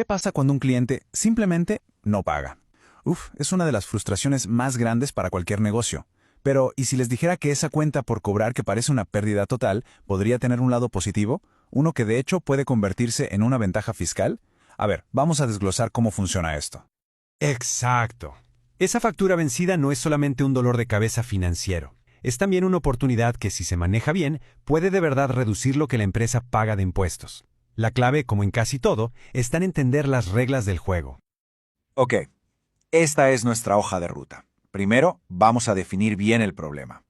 ¿Qué pasa cuando un cliente simplemente no paga? Es una de las frustraciones más grandes para cualquier negocio. Pero, ¿y si les dijera que esa cuenta por cobrar que parece una pérdida total podría tener un lado positivo? Uno que de hecho puede convertirse en una ventaja fiscal. A ver, vamos a desglosar cómo funciona esto. Exacto. Esa factura vencida no es solamente un dolor de cabeza financiero. Es también una oportunidad que, si se maneja bien, puede de verdad reducir lo que la empresa paga de impuestos. La clave, como en casi todo, está en entender las reglas del juego. Ok, esta es nuestra hoja de ruta. Primero, vamos a definir bien el problema.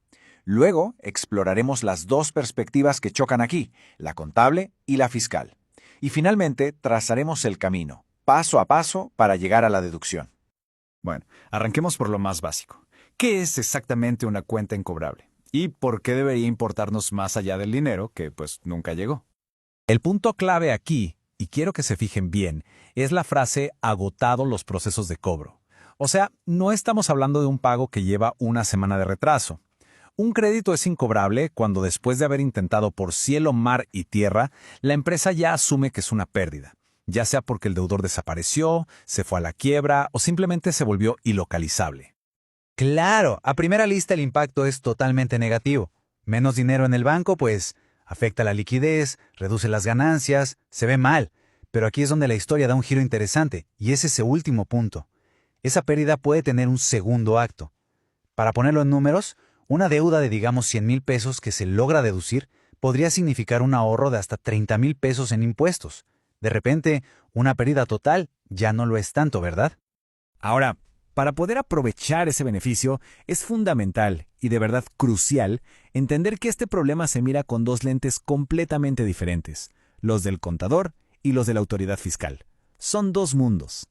Luego, exploraremos las dos perspectivas que chocan aquí, la contable y la fiscal. Y finalmente, trazaremos el camino, paso a paso, para llegar a la deducción. Bueno, arranquemos por lo más básico. ¿Qué es exactamente una cuenta incobrable? ¿Y por qué debería importarnos más allá del dinero que, pues, nunca llegó? El punto clave aquí, y quiero que se fijen bien, es la frase agotado los procesos de cobro. O sea, no estamos hablando de un pago que lleva una semana de retraso. Un crédito es incobrable cuando después de haber intentado por cielo, mar y tierra, la empresa ya asume que es una pérdida, ya sea porque el deudor desapareció, se fue a la quiebra o simplemente se volvió ilocalizable. Claro, a primera lista el impacto es totalmente negativo. Menos dinero en el banco, pues afecta la liquidez, reduce las ganancias, se ve mal. Pero aquí es donde la historia da un giro interesante, y es ese último punto. Esa pérdida puede tener un segundo acto. Para ponerlo en números, una deuda de digamos 100,000 pesos que se logra deducir podría significar un ahorro de hasta 30,000 pesos en impuestos. De repente, una pérdida total ya no lo es tanto, ¿verdad? Ahora, para poder aprovechar ese beneficio, es fundamental y de verdad crucial entender que este problema se mira con dos lentes completamente diferentes, los del contador y los de la autoridad fiscal. Son dos mundos.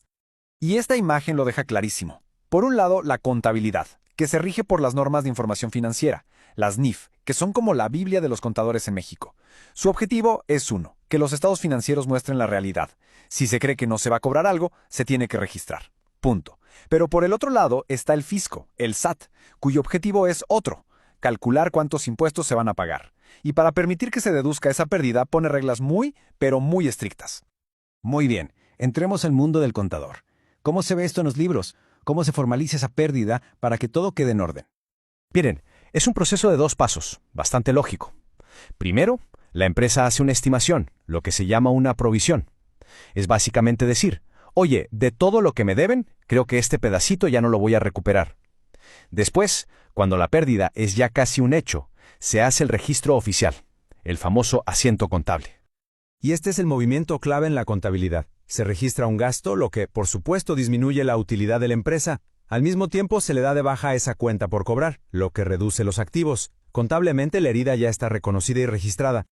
Y esta imagen lo deja clarísimo. Por un lado, la contabilidad, que se rige por las normas de información financiera, las NIF, que son como la Biblia de los contadores en México. Su objetivo es uno, que los estados financieros muestren la realidad. Si se cree que no se va a cobrar algo, se tiene que registrar. Punto. Pero por el otro lado está el fisco, el SAT, cuyo objetivo es otro, calcular cuántos impuestos se van a pagar. Y para permitir que se deduzca esa pérdida, pone reglas muy, pero muy estrictas. Muy bien, entremos al mundo del contador. ¿Cómo se ve esto en los libros? ¿Cómo se formaliza esa pérdida para que todo quede en orden? Miren, es un proceso de 2 pasos, bastante lógico. Primero, la empresa hace una estimación, lo que se llama una provisión. Es básicamente decir, oye, de todo lo que me deben, creo que este pedacito ya no lo voy a recuperar. Después, cuando la pérdida es ya casi un hecho, se hace el registro oficial, el famoso asiento contable. Y este es el movimiento clave en la contabilidad. Se registra un gasto, lo que, por supuesto, disminuye la utilidad de la empresa. Al mismo tiempo, se le da de baja a esa cuenta por cobrar, lo que reduce los activos. Contablemente, la herida ya está reconocida y registrada.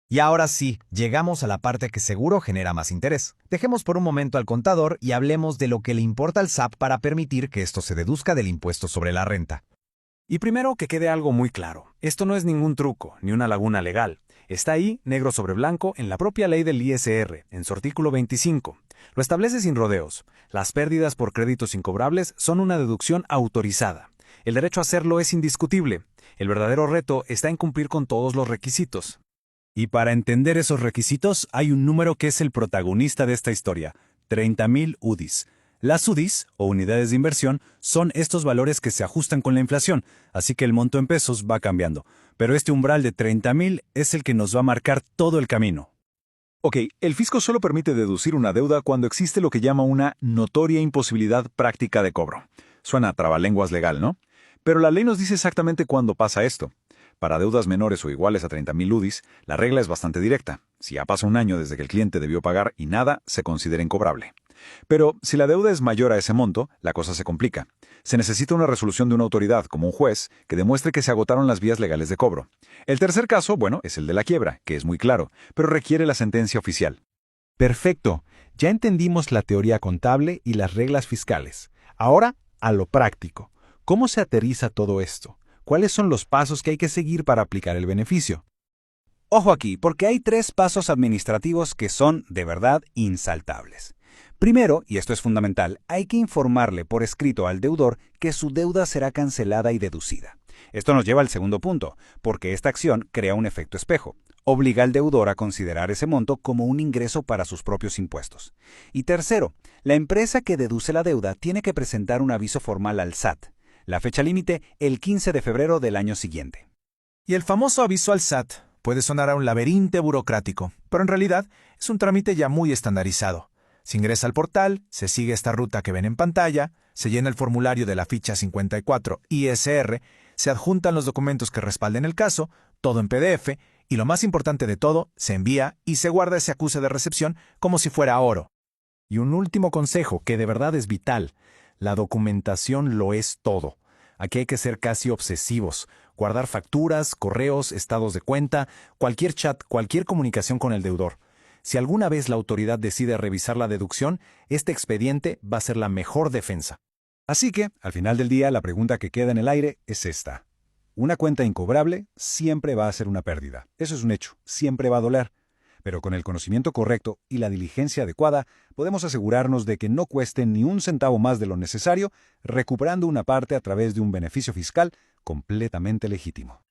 Y ahora sí, llegamos a la parte que seguro genera más interés. Dejemos por un momento al contador y hablemos de lo que le importa al SAT para permitir que esto se deduzca del impuesto sobre la renta. Y primero que quede algo muy claro, esto no es ningún truco, ni una laguna legal. Está ahí, negro sobre blanco, en la propia ley del ISR, en su artículo 25. Lo establece sin rodeos. Las pérdidas por créditos incobrables son una deducción autorizada. El derecho a hacerlo es indiscutible. El verdadero reto está en cumplir con todos los requisitos. Y para entender esos requisitos, hay un número que es el protagonista de esta historia, 30,000 UDIs. Las UDIs, o unidades de inversión, son estos valores que se ajustan con la inflación, así que el monto en pesos va cambiando. Pero este umbral de 30,000 es el que nos va a marcar todo el camino. Ok, el fisco solo permite deducir una deuda cuando existe lo que llama una notoria imposibilidad práctica de cobro. Suena a trabalenguas legal, ¿no? Pero la ley nos dice exactamente cuándo pasa esto. Para deudas menores o iguales a 30,000 UDIs, la regla es bastante directa. Si ya pasa un año desde que el cliente debió pagar y nada, se considera incobrable. Pero si la deuda es mayor a ese monto, la cosa se complica. Se necesita una resolución de una autoridad, como un juez, que demuestre que se agotaron las vías legales de cobro. El tercer caso, bueno, es el de la quiebra, que es muy claro, pero requiere la sentencia oficial. Perfecto, ya entendimos la teoría contable y las reglas fiscales. Ahora, a lo práctico. ¿Cómo se aterriza todo esto? ¿Cuáles son los pasos que hay que seguir para aplicar el beneficio? Ojo aquí, porque hay 3 pasos administrativos que son, de verdad, insaltables. Primero, y esto es fundamental, hay que informarle por escrito al deudor que su deuda será cancelada y deducida. Esto nos lleva al segundo punto, porque esta acción crea un efecto espejo. Obliga al deudor a considerar ese monto como un ingreso para sus propios impuestos. Y tercero, la empresa que deduce la deuda tiene que presentar un aviso formal al SAT. La fecha límite, el 15 de febrero del año siguiente. Y el famoso aviso al SAT puede sonar a un laberinto burocrático, pero en realidad es un trámite ya muy estandarizado. Se ingresa al portal, se sigue esta ruta que ven en pantalla, se llena el formulario de la ficha 54 ISR, se adjuntan los documentos que respalden el caso, todo en PDF, y lo más importante de todo, se envía y se guarda ese acuse de recepción como si fuera oro. Y un último consejo que de verdad es vital: la documentación lo es todo. Aquí hay que ser casi obsesivos, guardar facturas, correos, estados de cuenta, cualquier chat, cualquier comunicación con el deudor. Si alguna vez la autoridad decide revisar la deducción, este expediente va a ser la mejor defensa. Así que, al final del día, la pregunta que queda en el aire es esta. Una cuenta incobrable siempre va a ser una pérdida. Eso es un hecho, siempre va a doler. Pero con el conocimiento correcto y la diligencia adecuada, podemos asegurarnos de que no cueste ni un centavo más de lo necesario, recuperando una parte a través de un beneficio fiscal completamente legítimo.